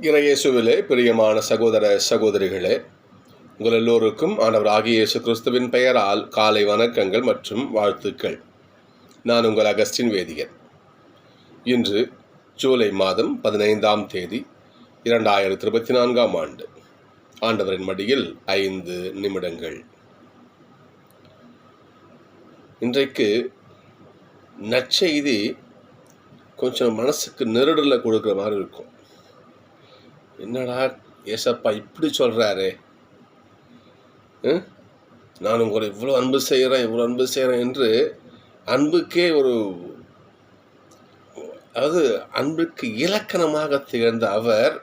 இறையேசுவிலே பிரியமான சகோதர சகோதரிகளே, உங்கள் எல்லோருக்கும் ஆண்டவராகிய இயேசு கிறிஸ்துவின் பெயரால் காலை வணக்கங்கள் மற்றும் வாழ்த்துக்கள். நான் உங்கள் அகஸ்டின் வேதியன். இன்று ஜூலை மாதம் 15ஆம் தேதி 2024ஆம் ஆண்டு. ஆண்டவரின் மடியில் 5 நிமிடங்கள். இன்றைக்கு நற்செய்தி கொஞ்சம் மனசுக்கு நெருடலை கொடுக்குற மாதிரி இருக்கும். என்னடா ஏசப்பா இப்படி சொல்கிறாரே, நான் உங்களை இவ்வளோ அன்பு செய்கிறேன் என்று அன்புக்கே அதாவது அன்புக்கு இலக்கணமாக திகழ்ந்த அவர்,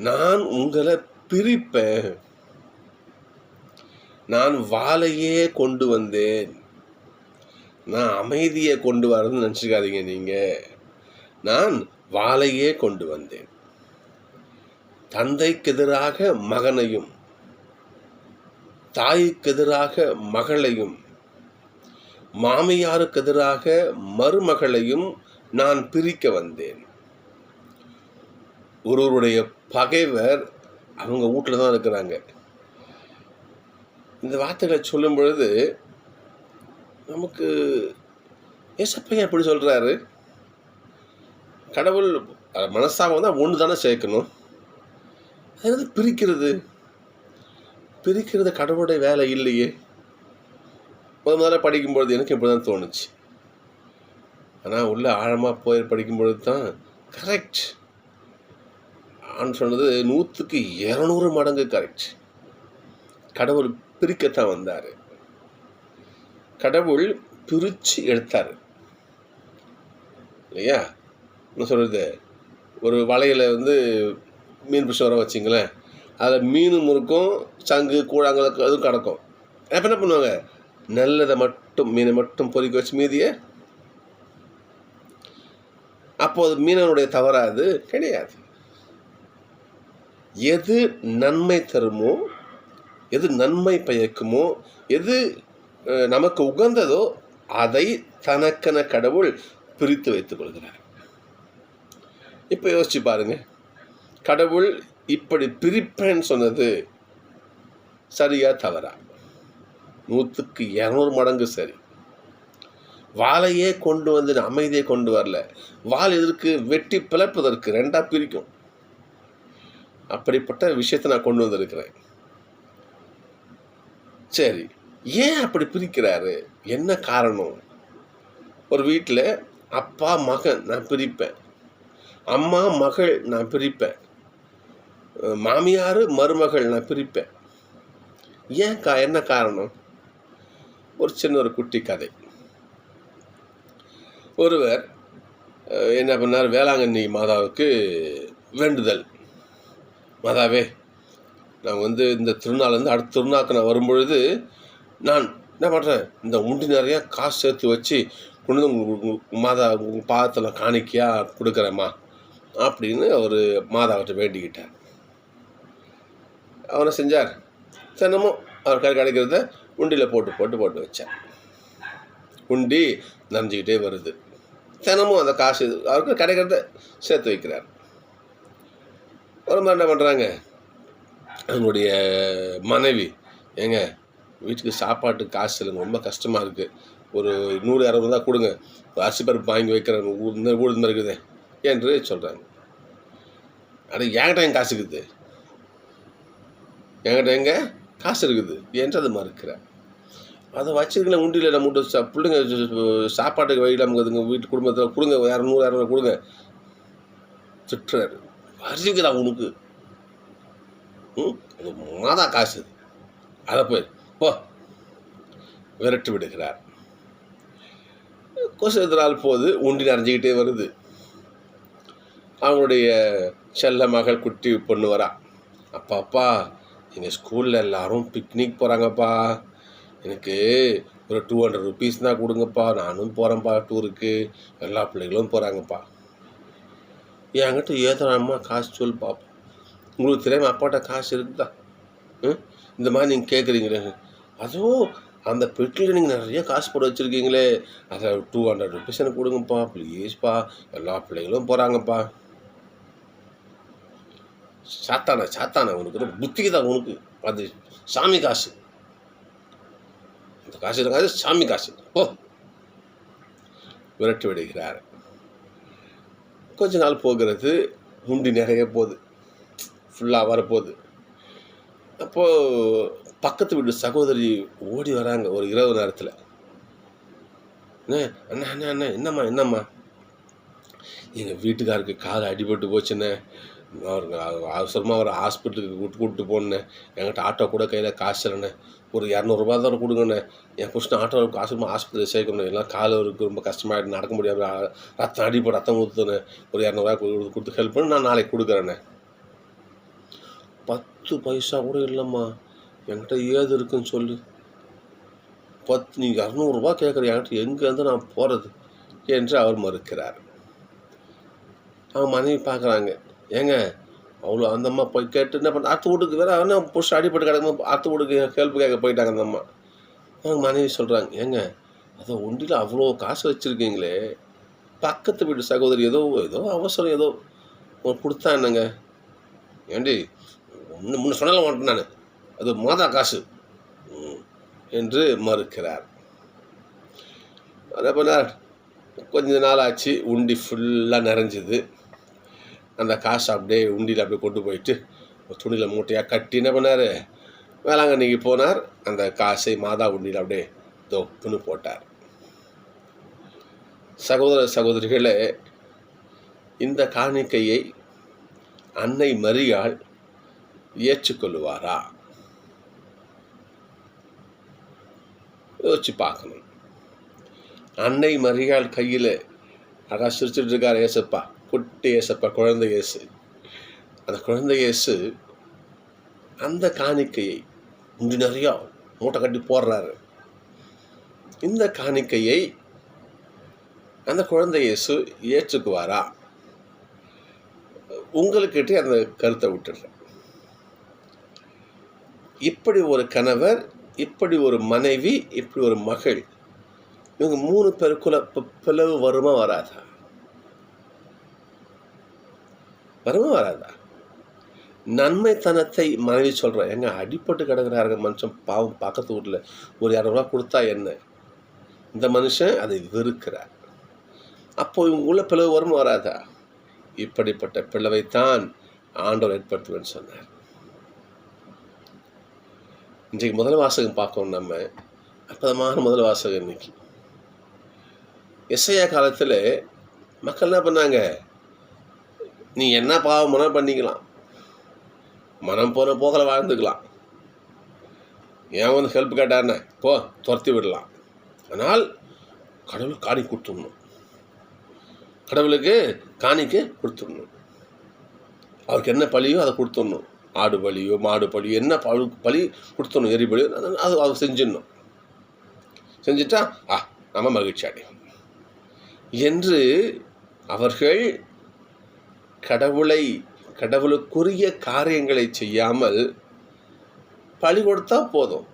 நான் உங்களை பிரிப்பேன், நான் வாளையே கொண்டு வந்தேன், நான் அமைதியை கொண்டு வரேன்னு நினச்சிக்காதீங்க. நீங்கள், நான் வாளையே கொண்டு வந்தேன். தந்தைக்கு எதிராக மகனையும், தாய்க்கு எதிராக மகளையும், மாமியாருக்கு எதிராக மருமகளையும் நான் பிரிக்க வந்தேன். ஒருவருடைய பகைவர் அவங்க வீட்டில் தான் இருக்கிறாங்க. இந்த வார்த்தைகளை சொல்லும் பொழுது நமக்கு ஏசப்பையன் எப்படி சொல்கிறாரு? கடவுள் மனசாக தான் ஒன்று தானே சேர்க்கணும். அது பிரிக்கிறது கடவுளுடைய வேலை இல்லையே. முதல்ல படிக்கும்பொழுது எனக்கு இப்படி தான் தோணுச்சு. ஆனால் உள்ள ஆழமாக போய் படிக்கும்பொழுது தான் கரெக்ட். சொன்னது 100க்கு 200 மடங்கு கரெக்ட். கடவுள் பிரிக்கத்தான் வந்தார். கடவுள் பிரித்து எடுத்தார் இல்லையா? என்ன சொல்கிறது, ஒரு வலையில் மீன் பிடிச்சி வர வச்சிங்களேன், அதில் மீனும் இருக்கும், சங்கு கூழாங்கல் அதுவும் கிடக்கும். அப்போ என்ன பண்ணுவாங்க, நல்லதை மட்டும் மீனை மட்டும் பொறிக்க வச்சு மீதியை, அப்போது மீனவனுடைய தவறாது கிடையாது. எது நன்மை தருமோ, எது நன்மை பயக்குமோ, எது நமக்கு உகந்ததோ அதை தனக்கென கடவுள் பிரித்து வைத்துக் கொள்கிறார். இப்போ யோசிச்சு பாருங்க, கடவுள் இப்படி பிரிப்பேன்னு சொன்னது சரியா தவறா? 100க்கு 200 மடங்கு சரி. வாளையே கொண்டு வந்து அமைதியை கொண்டு வரல. வாள் எதற்கு? வெட்டி பிளப்பதற்கு, 2ஆ பிரிக்கும். அப்படிப்பட்ட விஷயத்தை நான் கொண்டு வந்திருக்கிறேன். சரி, ஏன் அப்படி பிரிக்கிறாரு? என்ன காரணம்? ஒரு வீட்டில் அப்பா மகன் நான் பிரிப்பேன், அம்மா மகள் நான் பிரிப்பேன், மாமியார் மருமகள் நான் பிரிப்பேன். ஏன் என்ன காரணம்? ஒரு சின்ன குட்டி கதை. ஒருவர் என்ன பண்ணார், வேளாங்கண்ணி மாதாவுக்கு வேண்டுதல், மாதாவே நான் இந்த திருநாள்லேருந்து அடுத்த திருநாளுக்கு நான் வரும்பொழுது நான் என்ன பண்ணுறேன், இந்த உண்டி நிறையா காசு சேர்த்து வச்சு கொண்டு மாதா உங்கள் பாதத்தில் காணிக்கையாக கொடுக்குறேம்மா அப்படின்னு அவர் மாதாவிட்ட வேண்டிக்கிட்டார். அவனை செஞ்சார். தினமும் அவர் கை கிடைக்கிறத உண்டியில் போட்டு வச்சார். உண்டி நனைஞ்சிக்கிட்டே வருது. தினமும் அந்த காசு அவருக்கு கிடைக்கிறத சேர்த்து வைக்கிறார். ஒரு மாதிரி என்ன பண்ணுறாங்க, அவங்களுடைய மனைவி, ஏங்க வீட்டுக்கு சாப்பாட்டுக்கு காசு இல்லைங்க, ரொம்ப கஷ்டமாக இருக்குது, ஒரு 100-200 தான் கொடுங்க, அரிசி பருப்பு வாங்கி வைக்கிறேன், ஊடு இருக்குது என்று சொல்கிறாங்க. அது என்கிட்ட என் காசு இருக்குது, என்கிட்ட எங்கே காசு இருக்குது என்று அது மறுக்கிறார். அதை வச்சுருக்கல உண்டியில் நம்ம விட்டு பிள்ளைங்க சாப்பாட்டுக்கு வழியில்லாமல் அதுங்க வீட்டு குடும்பத்தில் கொடுங்க, 200-200 கொடுங்க திட்டுறாரு. வரிக்குதா உனக்கு? மாதா காசு, அதை போய் போ விரட்டி விடுகிறார். கொஞ்ச நாள் போது உண்டி நிறைஞ்சிக்கிட்டே வருது. அவங்களுடைய செல்ல மகள் குட்டி பொண்ணு வரா. அப்பா எங்கள் ஸ்கூலில் எல்லாரும் பிக்னிக் போகிறாங்கப்பா, எனக்கு ஒரு 200 ருபீஸ் தான் கொடுங்கப்பா, நானும் போகிறேன்ப்பா டூருக்கு, எல்லா பிள்ளைகளும் போகிறாங்கப்பா. என்கிட்ட ஏதோம்மா காசு சொல்லு பாப்பா, உங்களுக்கு தெரியாமல் அப்பாட்ட காசு இருக்குதா? இந்த மாதிரி நீங்கள் கேட்குறீங்களே, அதுவும் அந்த பெட்டியில் நீங்கள் நிறைய காசு போட்டு வச்சுருக்கீங்களே, அதை 200 ருபீஸ் எனக்கு கொடுங்கப்பா ப்ளீஸ்ப்பா, எல்லா பிள்ளைகளும் போகிறாங்கப்பா. சாத்தான உனக்கு புத்திக்கு தான் உனக்கு, அது சாமி காசு, அந்த காசு இருக்காது, சாமி காசு, ஓ விரட்டி விடுகிறார். கொஞ்ச நாள் போகிறது, உண்டி நிறைய போகுது, ஃபுல்லாக வரப்போகுது. அப்போது பக்கத்து வீட்டு சகோதரி ஓடி வராங்க ஒரு இரவு நேரத்தில். அண்ணா அண்ணா அண்ணா என்னம்மா எங்கள் வீட்டுக்காருக்கு கால் அடிபட்டு போச்சுண்ணே, அவசரமாக அவர் ஹாஸ்பிட்டலுக்கு கூப்பிட்டு போனேன், என்கிட்ட ஆட்டோ கூட கையில் காசு இல்லைண்ணே, ஒரு 200 தான் கொடுங்கண்ணே, என் புருஷன் ஆட்டோவுக்கு காசு ஆஸ்பத்திரி சேர்க்கணும், எல்லாம் கால் அவருக்கு ரொம்ப கஷ்டமாயிட்டு நடக்க முடியாமல் ரத்தம் ஊற்றுனேன், ஒரு 200 கொடுத்து ஹெல்ப் பண்ணி நான் நாளைக்கு கொடுக்குறேண்ணே. 10 பைசா கூட இல்லைம்மா, என்கிட்ட ஏது இருக்குன்னு சொல்லு, நீங்கள் 200 கேட்குற என்கிட்ட எங்கேருந்து நான் போகிறது என்று அவர் மறுக்கிறார். அவங்க மனைவி பார்க்குறாங்க, ஏங்க அவ்வளோ அந்த அம்மா போய் கேட்டு என்ன பண்ண, அடுத்த வீட்டுக்கு வேறு அவனே புஷ் அடிப்பட்டு கிடக்கும், அடுத்த வீட்டுக்கு ஹெல்ப் கேட்க போயிட்டாங்க அந்த அம்மா. அவங்க மனைவி சொல்கிறாங்க, ஏங்க அதை ஒண்டியில் அவ்வளோ காசு வச்சுருக்கீங்களே, பக்கத்து வீட்டு சகோதரி ஏதோ அவசரம் ஏதோ கொடுத்தா என்னங்க, ஏண்டி முன்ன சொன்னால மாட்டேன் நான், அது மாதா காசு என்று மறுக்கிறார். அதே போல கொஞ்ச நாள் ஆச்சு, உண்டி ஃபுல்லாக நிறைஞ்சிது. அந்த காசை அப்படியே உண்டியில் அப்படியே கொண்டு போயிட்டு துணியில் மூட்டையாக கட்டி என்ன பண்ணார், வேளாங்கண்ணிக்கு போனார். அந்த காசை மாதா உண்டியில் அப்படியே தொப்புன்னு போட்டார். சகோதரிகளே, இந்த காணிக்கையை அன்னை மரியாள் ஏற்றுக்கொள்வாரா? யோசிச்சு பார்க்கணும். அன்னை மரியாள் கையில் அழகாக சிரிச்சுட்டு இருக்கார் ஏசப்பா, குட்டி ஏசப்பா, குழந்தை இயேசு. அந்த குழந்தை இயேசு அந்த காணிக்கையை இன்று நிறையா மூட்டை கட்டி போடுறாரு. இந்த காணிக்கையை அந்த குழந்தை இயேசு ஏற்றுக்குவாரா? உங்களுக்கிட்டே அந்த கருத்தை விட்டுடுறேன். இப்படி ஒரு கணவர், இப்படி ஒரு மனைவி, இப்படி ஒரு மகள், இவங்க 3 பேருக்குள்ள பிளவு வருமா வராதா? நன்மைத்தனத்தை மனைவி சொல்கிறேன், எங்க அடிப்பட்டு கிடக்கிறாருங்க மனுஷன் பாவம், பக்கத்து வீட்டில் ஒரு 200 கொடுத்தா என்ன, இந்த மனுஷன் அதை வெறுக்கிறார். அப்போ இவங்களுக்குள்ள பிளவு வருமா வராதா? இப்படிப்பட்ட பிளவைத்தான் ஆண்டவர் ஏற்படுத்துவேன்னு சொன்னார். இன்றைக்கு முதல் வாசகம் பார்க்கணும். நம்ம அற்புதமான முதல் வாசகம். இன்னைக்கு எசையா காலத்தில் மக்கள் என்ன பண்ணாங்க, நீ என்ன பாவம் மனம் பண்ணிக்கலாம், மனம் போன போகல வாழ்ந்துக்கலாம், ஏன் வந்து ஹெல்ப் கேட்டாருன்னு போ துரத்தி விடலாம். ஆனால் கடவுளுக்கு காணி கொடுத்துடணும், கடவுளுக்கு காணிக்க கொடுத்துடணும், அவருக்கு என்ன பழியோ அதை கொடுத்துடணும், ஆடு பலியோ மாடு பலியோ என்ன பலி கொடுத்துடணும், எரி பலியோ அது அவர் செஞ்சிடணும். செஞ்சுட்டா நம்ம மகிழ்ச்சி அடையும் என்று அவர்கள் கடவுளுக்குரிய காரியங்களை செய்யாமல் பலி கொடுத்தா போதும்,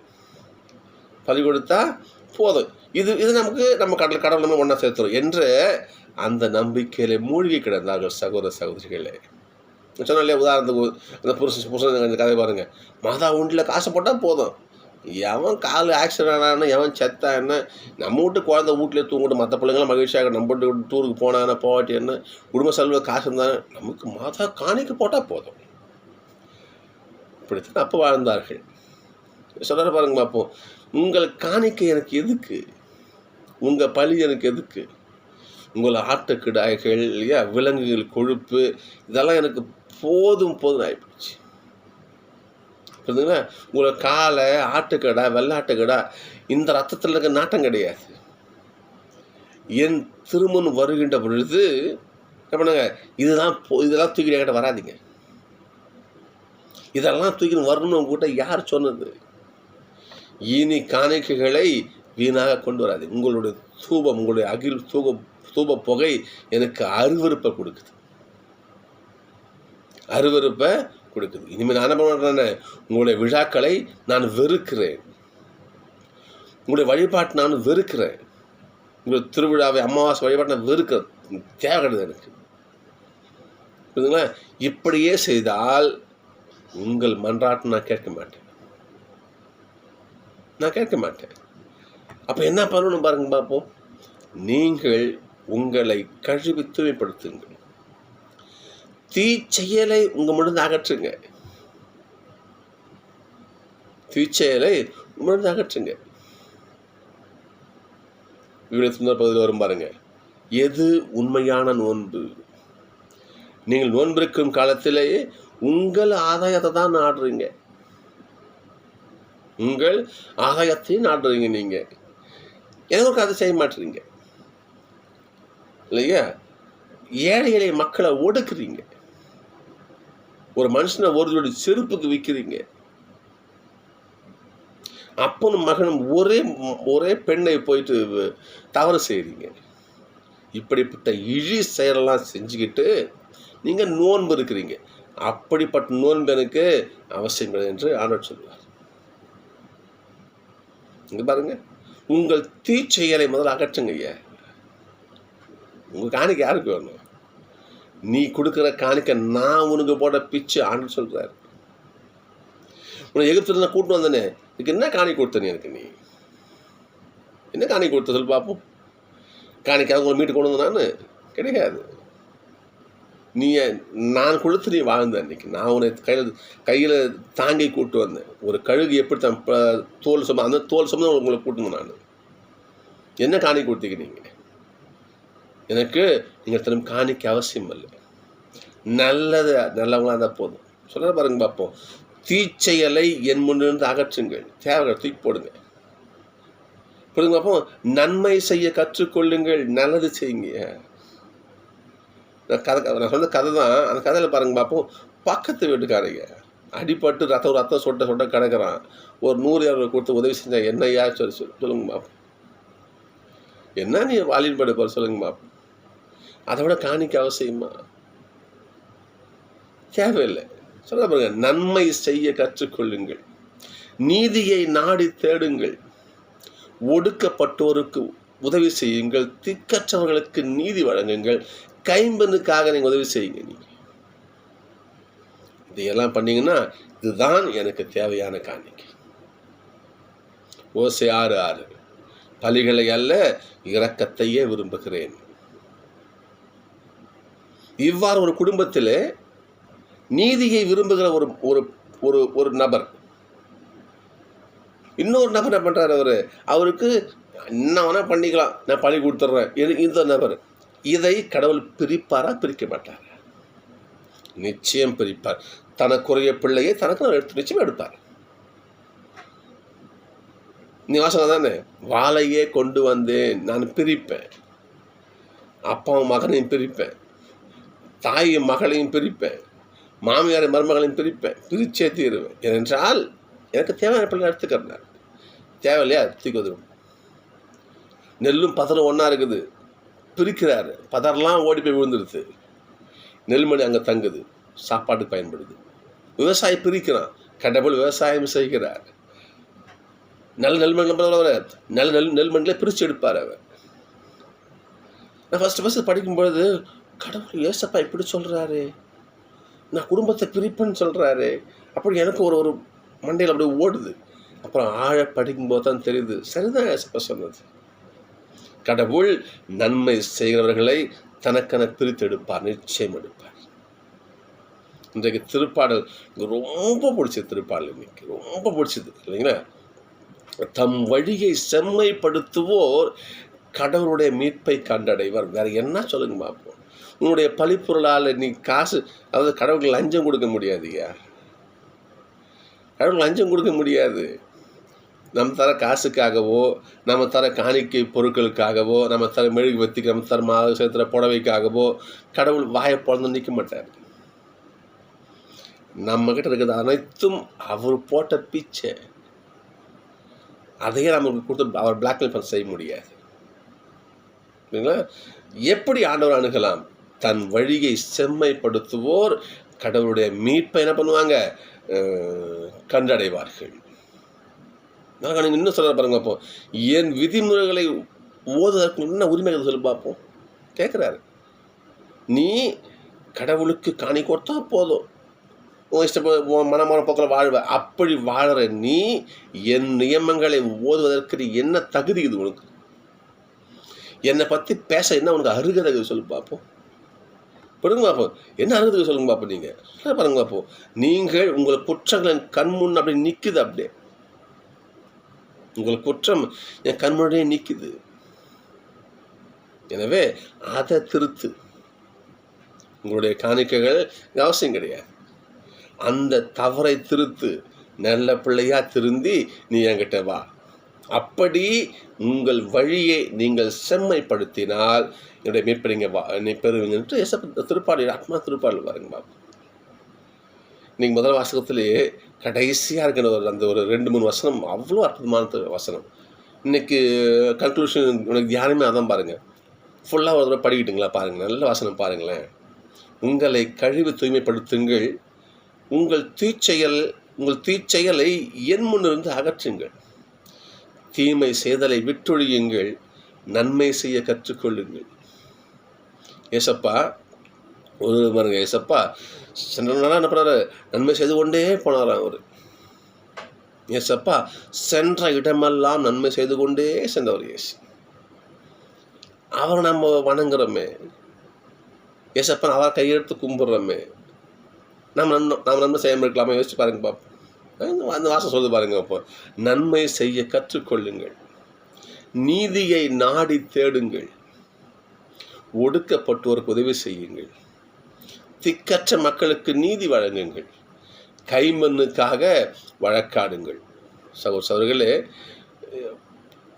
இது நமக்கு நம்ம கடவுள் நம்ம ஒன்றா சேர்த்துறோம் என்று அந்த நம்பிக்கையில மூழ்கி கிடந்தார்கள் சகோதரிகளே. சொன்ன இல்லையா, உதாரணத்துக்கு அந்த புருஷன் கதை பாருங்கள், மாதா உண்டியில் காசு போட்டால் போதும், எவன் கால் ஆக்சிடென்ட் ஆனா, எவன் செத்தா என்ன, நம்ம வீட்டு குழந்தை வீட்டிலே தூங்கிட்டு மற்ற பிள்ளைங்களாம் மகிழ்ச்சியாக நம்ம வீட்டு டூருக்கு போனாங்கன்னா போவாட்டி என்ன, குடும்ப செலவு காசு இருந்தானே, நமக்கு மாதா காணிக்க போட்டால் போதும். இப்படித்தான் அப்போ வாழ்ந்தார்கள். சொல்கிற பாருங்க பார்ப்போம், உங்கள் காணிக்கை எனக்கு எதுக்கு, உங்கள் பழி எனக்கு எதுக்கு, உங்கள் ஆட்டுக்கிடாய்கள் இல்லையா, விலங்குகள் கொழுப்பு, இதெல்லாம் எனக்கு போதும் ஆகிப்போச்சு. புரியுதுங்களா? உங்களை காலை ஆட்டுக்கடா வெள்ளாட்டுக்கடா இந்த ரத்தத்தில் இருக்க நாட்டம் கிடையாது. என் திருமண் வருகின்ற பொழுது என்ன பண்ணுங்க, இதெல்லாம் தூக்கிட்டு என்கிட்ட வராதிங்க, இதெல்லாம் தூக்கின்னு வரணும் உங்ககிட்ட யார் சொன்னது? இனி காணிக்கைகளை வீணாக கொண்டு வராது. உங்களுடைய தூபம், உங்களுடைய தூப புகை எனக்கு அருவருப்பை கொடுக்குது. இனிமேல் நான் என்ன பண்ணுறேன்னு, உங்களுடைய விழாக்களை நான் வெறுக்கிறேன், உங்களுடைய வழிபாட்டை நான் வெறுக்கிறேன், உங்களுடைய திருவிழாவை அமாவாசை வழிபாட்டை நான் வெறுக்கிறேன், தேவை கிடையாது எனக்கு. புரியுதுங்களா? இப்படியே செய்தால் உங்கள் மன்றாட்டு நான் கேட்க மாட்டேன். அப்போ என்ன பண்ணணும் பாருங்க பார்ப்போம். நீங்கள் உங்களை கழுவி தூய்மைப்படுத்துங்கள். தீச்செயலை உங்கள் முடிந்து அகற்றுங்க. பகுதியில் வரும் பாருங்க. எது உண்மையான நோன்பு? நீங்கள் நோன்பிருக்கும் காலத்திலேயே உங்கள் ஆதாயத்தை தான் நாடுறீங்க. உங்கள் ஆதாயத்தையும் நாடுறீங்க. நீங்க எனக்கு அதை செய்ய மாட்டுறீங்க இல்லையா? ஏழை மக்களை ஒடுக்குறீங்க. ஒரு மனுஷனை ஒரு செருப்புக்கு விற்கிறீங்க. அப்பனும் மகனும் ஒரே பெண்ணை போயிட்டு தவறு செய்கிறீங்க. இப்படிப்பட்ட இழி செயலெல்லாம் செஞ்சுக்கிட்டு நீங்கள் நோன்பு இருக்கிறீங்க. அப்படிப்பட்ட நோன்பு எனக்கு அவசியம் கிடையாது என்று ஆண்டவர் சொல்வார். இங்கே பாருங்க, உங்கள் தீச்செயலை முதல்ல அகற்றுங்க. ஐயா, உங்கள் காணிக்கை யாருக்கு வேணும்? நீ கொடுக்குற காணிக்கை நான் உனக்கு போட பிச்சு ஆண்டவர் சொல்கிறார். உன்னை எகிப்திலிருந்து நான் கூட்டு வந்தனே, இதுக்கு என்ன காணிக்கை கொடுத்த? நீ எனக்கு நீ என்ன காணிக்கை கொடுத்த சொல்லி பார்ப்போம். காணிக்கை உங்களை மீட்டு கொண்டு வந்து நான் கிடையாது. நான் கொடுத்து நீ வாழ்ந்த அன்னைக்கு நான் உன்னை கையில் தாங்கி கூட்டு வந்தேன். ஒரு கழுகு எப்படி தான் தோல் சும அந்த தோல் சுமந்து உங்களை கூட்டணும். நான் என்ன காணிக்கை கொடுத்தீங்க? நீங்கள் எனக்கு நீங்கள் திரும்ப காணிக்கை அவசியம் இல்லை. நல்லவங்களாக இருந்தால் போதும். சொல்ல பாருங்க பார்ப்போம். தீச்செயலை என் முன்னிருந்து அகற்றுங்கள். தேவைகளை தூக்கி போடுங்க. புரியுங்க பார்ப்போம். நன்மை செய்ய கற்றுக்கொள்ளுங்கள். நல்லது செய்யுங்க. நான் சொன்ன கதை தான். அந்த கதையில் பாருங்க பார்ப்போம். பக்கத்து வீட்டுக்காரங்க அடிப்பட்டு ரத்தம் சொட்ட கிடக்கிறான். ஒரு 100 கொடுத்து உதவி செஞ்சா என்னையா சொல்லுங்க பார்ப்போம். என்ன நீ வாலின் படுப்பார் சொல்லுங்க பார்ப்போம். அதை விட காணிக்க அவசியமா? தேவையில்லை. சொல்ல பாருங்க. நன்மை செய்ய கற்றுக்கொள்ளுங்கள். நீதியை நாடி தேடுங்கள். ஒடுக்கப்பட்டோருக்கு உதவி செய்யுங்கள். திக்கற்றவர்களுக்கு நீதி வழங்குங்கள். கைம்பெண்ணுக்காக நீங்கள் உதவி செய்யுங்க. நீங்கள் இதையெல்லாம் பண்ணீங்கன்னா இதுதான் எனக்கு தேவையான காணிக்கை. ஓசை 6:6 பலிகளை அல்ல இரக்கத்தையே விரும்புகிறேன். இவ்வாறு ஒரு குடும்பத்தில் நீதியை விரும்புகிற ஒரு நபர் இன்னொரு நபர் என்ன பண்ணுறாரு? அவருக்கு என்ன வேணால் பண்ணிக்கலாம், நான் பழி கொடுத்துட்றேன். இந்த நபர் இதை கடவுள் பிரிப்பாரா? பிரிக்க மாட்டார். நிச்சயம் பிரிப்பார். தனக்குரிய பிள்ளையை தனக்கு நான் நிச்சயம் எடுப்பார். நீ வாசகம் தானே, வாழையே கொண்டு வந்தேன், நான் பிரிப்பேன். அப்பாவும் மகனையும் பிரிப்பேன், தாயும் மகளையும் பிரிப்பேன், மாமியாரை மருமகளையும் பிரிப்பேன், பிரிச்சே தீருவேன். ஏனென்றால் எனக்கு தேவையான பிள்ளை எடுத்துக்கிறேன். தேவையில்லையா? தூக்கி வந்துடும். நெல்லும் பதறும் ஒன்றா இருக்குது. பிரிக்கிறாரு. பதரெல்லாம் ஓடி போய் விழுந்துடுது. நெல்மணி அங்கே தங்குது, சாப்பாட்டுக்கு பயன்படுது. விவசாயி பிரிக்கிறான். கடவுள் விவசாயம் செய்கிறார். நெல்மணியில் பிரித்து எடுப்பார் அவர். நான் ஃபஸ்ட்டு படிக்கும்பொழுது கடவுள் ஏசப்பா இப்படி சொல்கிறாரு, நான் குடும்பத்தை பிரிப்பேன்னு சொல்கிறாரு. அப்படி எனக்கு ஒரு மண்டையில் அப்படி ஓடுது. அப்புறம் ஆழ படிக்கும்போது தான் தெரியுது, சரிதான் ஏசப்பா சொன்னது. கடவுள் நன்மை செய்கிறவர்களை தனக்கென பிரித்து எடுப்பார், நிச்சயம் எடுப்பார். இன்றைக்கு திருப்பாடல் ரொம்ப பிடிச்சது. திருப்பாடல் இன்னைக்கு ரொம்ப பிடிச்சது இல்லைங்களா? தம் வழியை செம்மைப்படுத்துவோர் கடவுளுடைய மீட்பை கண்டடைவர். வேற என்ன சொல்லுங்க பார்ப்போம். உன்னுடைய பழிப்பொருளால் நீ காசு, அதாவது கடவுளுக்கு லஞ்சம் கொடுக்க முடியாதுயா. கடவுளுக்கு லஞ்சம் கொடுக்க முடியாது. நம்ம தர காசுக்காகவோ, நம்ம தர காணிக்கை பொருட்களுக்காகவோ, நம்ம தர மெழுகுவர்த்திக்கு, நம்ம தர மாத சேர்த்துற புடவைக்காகவோ கடவுள் வாயை பிறந்து நிற்க மாட்டார். நம்மக்கிட்ட இருக்கிறது அனைத்தும் அவர் போட்ட பிச்சை. அதையே நமக்கு கொடுத்து அவர் பிளாக்மெயில் பண்ண செய்ய முடியாது. இல்லைங்களா? எப்படி ஆண்டவர் அணுகலாம்? தன் வழியை செம்மைப்படுத்துவோர் கடவுளுடைய மீட்பை என்ன பண்ணுவாங்க? கண்டடைவார்கள். நீங்கள் இன்னும் சொல்ல பாருங்க பார்ப்போம். என் விதிமுறைகளை ஓதுவதற்கு என்ன உரிமை சொல்லி பார்ப்போம். கேட்குறாரு. நீ கடவுளுக்கு காணி கொடுத்தா போதும், உன் உன் மனமான போக்கில் வாழ்வ. அப்படி வாழற நீ என் நியமங்களை ஓதுவதற்கு நீ என்ன தகுதி இது உனக்கு? என்னை பற்றி பேச என்ன உனக்கு அருகதை சொல்லு பார்ப்போம். படுங்க பார்ப்போம், என்ன அருகதை சொல்லுங்க பார்ப்போம். நீங்கள் பாருங்க பார்ப்போம். நீங்கள் உங்கள் குற்றங்களின் கண்முன் அப்படி நிற்குது. அப்படியே உங்கள் குற்றம் என் கண்முன்னே நிற்குது. எனவே அதை திருத்து. உங்களுடைய காணிக்கைகள் அவசியம் கிடையாது. அந்த தவறை திருத்து. நல்ல பிள்ளையா திருந்தி நீ என்கிட்ட வா. அப்படி உங்கள் வழியை நீங்கள் செம்மைப்படுத்தினால் என்னுடைய மீட்பறிங்க வா நீ பெறுவீங்கன்ட்டு திருப்பாடல் ஆத்மா திருப்பாடல் பாருங்க பாப்பா. நீங்கள் முதல் வாசகத்திலேயே கடைசியாக இருக்கிற அந்த ஒரு 2-3 வசனம் அவ்வளோ அற்புதமான வசனம். இன்றைக்கி கன்க்ளூஷன் உனக்கு தியானமே அதான் பாருங்கள். ஃபுல்லாக ஒரு தடவை படிக்கிட்டுங்களா பாருங்கள். நல்ல வசனம் பாருங்களேன். உங்களை கழிவு தூய்மைப்படுத்துங்கள், உங்கள் தீச்செயலை என் முன்னிருந்து அகற்றுங்கள், தீமை செய்தலை விட்டொழியுங்கள், நன்மை செய்ய கற்றுக்கொள்ளுங்கள். ஏசப்பா பாருங்க, ஏசப்பா சென்றனால என்ன பண்ணாரு? நன்மை செய்து கொண்டே போனாராம் அவர். ஏசப்பா சென்ற இடமெல்லாம் நன்மை செய்து கொண்டே சென்றவர் ஏசு. அவரை நம்ம வணங்குறோமே, ஏசப்பா அவர் கையெழுத்து கும்பிட்றோமே, நம்ம நன்மை செய்யாமல் இருக்கலாமா? யோசிச்சு பாருங்க பாப்போம். அந்த வாசம் சொல்லுது பாருங்க. அப்போ நன்மை செய்ய கற்றுக்கொள்ளுங்கள், நீதியை நாடி தேடுங்கள், ஒடுக்கப்பட்டோருக்கு உதவி செய்யுங்கள், திக்கற்ற மக்களுக்கு நீதி வழங்குங்கள், கைமண்ணுக்காக வழக்காடுங்கள். சகோதரர்களே,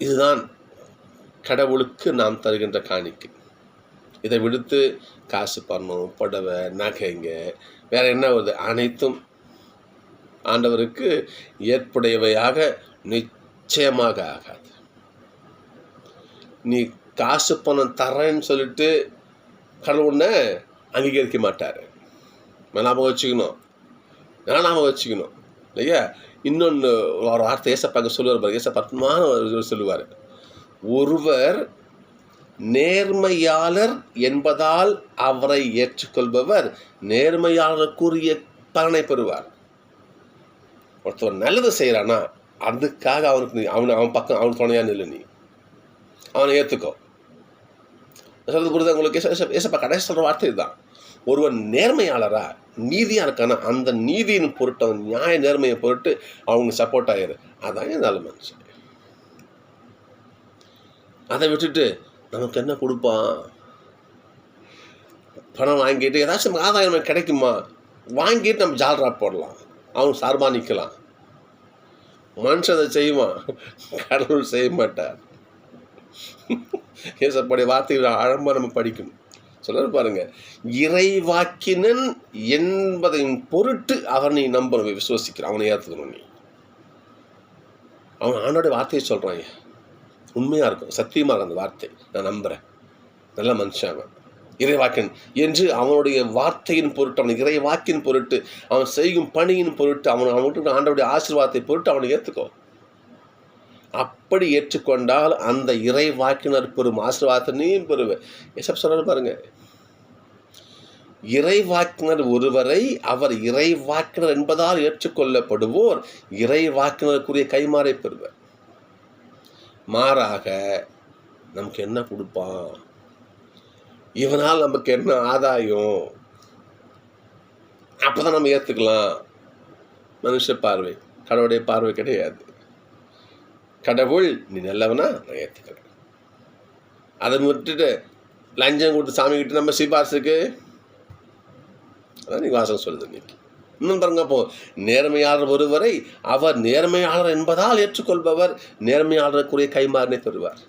இதுதான் கடவுளுக்கு நாம் தருகின்ற காணிக்கை. இதை விடுத்து காசு பணம், புடவை, நகைங்க, வேறு என்ன வருது, அனைத்தும் ஆண்டவருக்கு ஏற்புடையவையாக நிச்சயமாக ஆகாது. நீ காசு பணம் தரேன்னு சொல்லிட்டு கடவுளை அங்கீகரிக்க மாட்டார். ஞாபகம் வச்சுக்கணும் இல்லையா? இன்னொன்று ஒரு வார்த்தை ஏசப்பாங்க சொல்லுவார் பாருங்க. ஏசப்பா அற்புதமான சொல்லுவார். ஒருவர் நேர்மையாளர் என்பதால் அவரை ஏற்றுக்கொள்பவர் நேர்மையாளருக்குரிய பலனை பெறுவார். ஒருத்தவர் நல்லது செய்கிறானா அதுக்காக அவனுக்கு அவன் பக்கம் அவனுக்கு துணையாக நில்லு, நீ அவனை ஏற்றுக்கோ. சொல்றது புரியுது உங்களுக்கு? ஏசப்பா கடைசி சொல்கிற வார்த்தை இதுதான். ஒருவன் நேர்மையாளரா நீதியாக இருக்கானா அந்த நீதியின் பொருட்டு, அவன் நியாய நேர்மையை பொருட்டு அவங்க சப்போர்ட் ஆகிடு. அதான் நல்ல மனுஷன். அதை விட்டுட்டு நமக்கு என்ன கொடுப்பான், பணம் வாங்கிட்டு ஏதாச்சும் ஆதாயம் கிடைக்குமா வாங்கிட்டு நம்ம ஜால்ரா போடலாம், அவன் சார்பாக நிற்கலாம். மனுஷன் அதை செய்வான், கடவுள் செய்ய மாட்டார். ஏசப்படைய வார்த்தைகளை ஆழமாக நம்ம படிக்கணும். சொல்ல பாருங்க, இறைவாக்கினன் என்பதையும் பொருட்டு அவனை நம்பணும், விசுவசிக்கிறான், அவனை ஏற்றுக்கணும். நீ அவன் ஆண்டோடைய வார்த்தையை சொல்கிறான், உண்மையாக இருக்கும், சத்தியமாக இருக்கும் அந்த வார்த்தை, நான் நம்புகிறேன், நல்ல மனுஷன் இறைவாக்கின் என்று அவனுடைய வார்த்தையின் பொருட்டு, அவன் இறைவாக்கின் பொருட்டு, அவன் செய்யும் பணியின் பொருட்டு, அவனுக்கு ஆண்டோடைய ஆசீர்வாதத்தை பொருட்டு அவனை ஏற்றுக்கோ. அப்படி ஏற்றுக்கொண்டால் அந்த இறைவாக்கினர் பெறும் ஆசீர்வாதத்தை நீயும் பெறுவேன். ஏசப்பா சொல்றாரு பாருங்க, இறைவாக்கினர் ஒருவரை அவர் இறைவாக்கினர் என்பதால் ஏற்றுக்கொள்ளப்படுவோர் இறைவாக்கினருக்குரிய கைமாறை பெறுவர். மாறாக நமக்கு என்ன கொடுப்பான், இவனால் நமக்கு என்ன ஆதாயம், அப்பதான் நம்ம ஏற்றுக்கலாம். மனுஷ பார்வை, கடவுளுடைய பார்வை கிடையாது. கடவுள் நீ நல்லவனா நான் ஏற்றுக்கிறேன். அதை விட்டுட்டு லஞ்சம் கொடுத்து சாமி கிட்ட நம்ம சிபாசுக்கு அதான் நீ வாசகம் சொல்லுது. இன்னைக்கு இன்னும் பாருங்க, அப்போ நேர்மையாளர் ஒருவரை அவர் நேர்மையாளர் என்பதால் ஏற்றுக்கொள்பவர் நேர்மையாளருக்குரிய கைமாறினை பெறுவார்.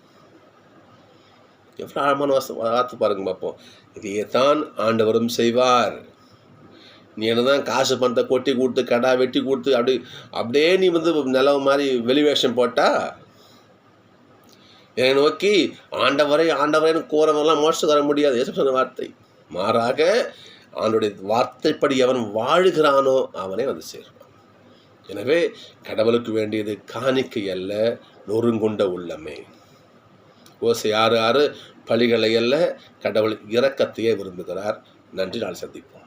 எவ்வளோ ஆழமான வார்த்தை பாருங்க பார்ப்போம். இதையே தான் ஆண்டவரும் செய்வார். நீ என்னதான் காசு பணத்தை கொட்டி கொடுத்து கடா வெட்டி கொடுத்து அப்படியே நீ நிலவு மாதிரி வெளிவேஷம் போட்டா என்னை நோக்கி ஆண்டவரைன்னு கோரவெல்லாம் மோட்சம் தர முடியாது. ஏசப்பா சொன்ன வார்த்தை. மாறாக அவனுடைய வார்த்தைப்படி அவன் வாழுகிறானோ அவனே சேருவான். எனவே கடவுளுக்கு வேண்டியது காணிக்கை அல்ல, நொறுங்குண்ட உள்ளமே. ஓசை 6:6 பலிகளை அல்ல, கடவுள் இரக்கத்தையே விரும்புகிறார். நன்றி, நாள் சந்திப்போம்.